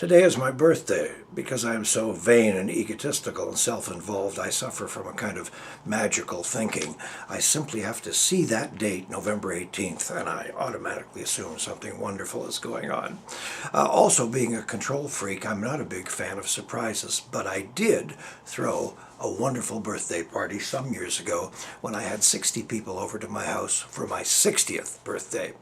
Today is my birthday. Because I am so vain and egotistical and self-involved, I suffer from a kind of magical thinking. I simply have to see that date, November 18th, and I automatically assume something wonderful is going on. Also, being a control freak, I'm not a big fan of surprises, but I did throw a wonderful birthday party some years ago when I had 60 people over to my house for my 60th birthday.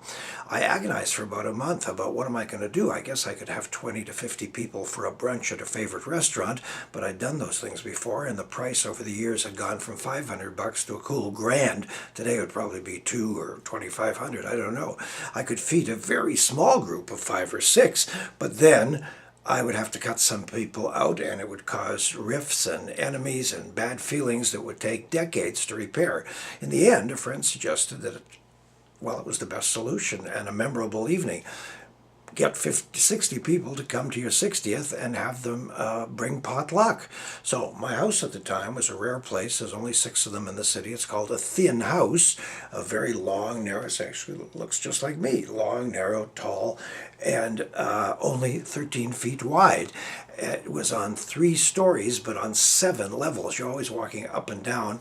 I agonized for about a month about what am I going to do. I guess I could have 20 to 50 people for a brunch at a favorite restaurant, but I'd done those things before, and the price over the years had gone from $500 to a cool grand. Today it would probably be $200 or $2,500, I don't know. I could feed a very small group of 5 or 6, but then I would have to cut some people out, and it would cause rifts and enemies and bad feelings that would take decades to repair. In the end, a friend suggested that, it was the best solution and a memorable evening. Get 50, 60 people to come to your 60th and have them bring potluck. So my house at the time was a rare place. There's only 6 of them in the city. It's called a thin house, a very long, narrow, it actually looks just like me, long, narrow, tall, and only 13 feet wide. It was on 3 stories, but on 7 levels. You're always walking up and down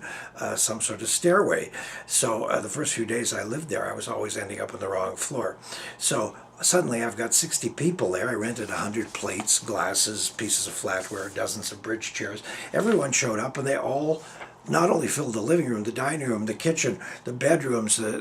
some sort of stairway. So the first few days I lived there, I was always ending up on the wrong floor. So suddenly I've got 60 people there. I rented 100 plates, glasses, pieces of flatware, dozens of bridge chairs. Everyone showed up, and they all not only filled the living room, the dining room, the kitchen, the bedrooms, the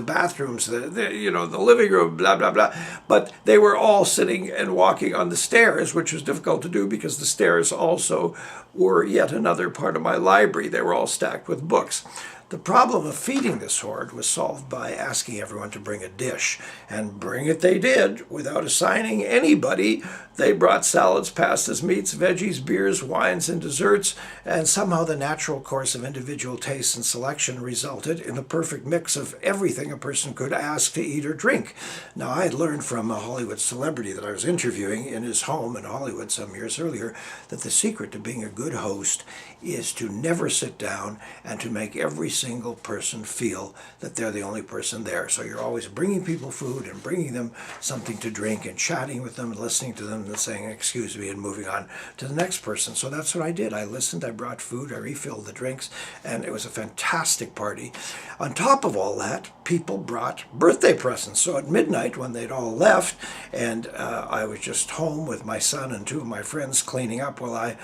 bathrooms, the living room, blah, blah, blah. But they were all sitting and walking on the stairs, which was difficult to do because the stairs also were yet another part of my library. They were all stacked with books. The problem of feeding this horde was solved by asking everyone to bring a dish. And bring it they did, without assigning anybody. They brought salads, pastas, meats, veggies, beers, wines, and desserts, and somehow the natural course of individual taste and selection resulted in the perfect mix of everything a person could ask to eat or drink. Now, I had learned from a Hollywood celebrity that I was interviewing in his home in Hollywood some years earlier that the secret to being a good host is to never sit down and to make every single person feel that they're the only person there. So you're always bringing people food and bringing them something to drink and chatting with them and listening to them and saying, excuse me, and moving on to the next person. So that's what I did. I listened, I brought food, I refilled the drinks, and it was a fantastic party. On top of all that, people brought birthday presents. So at midnight, when they'd all left, and I was just home with my son and 2 of my friends cleaning up while I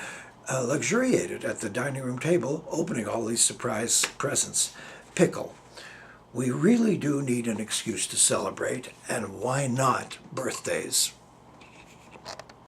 luxuriated at the dining room table, opening all these surprise presents. Pickle. We really do need an excuse to celebrate, and why not birthdays?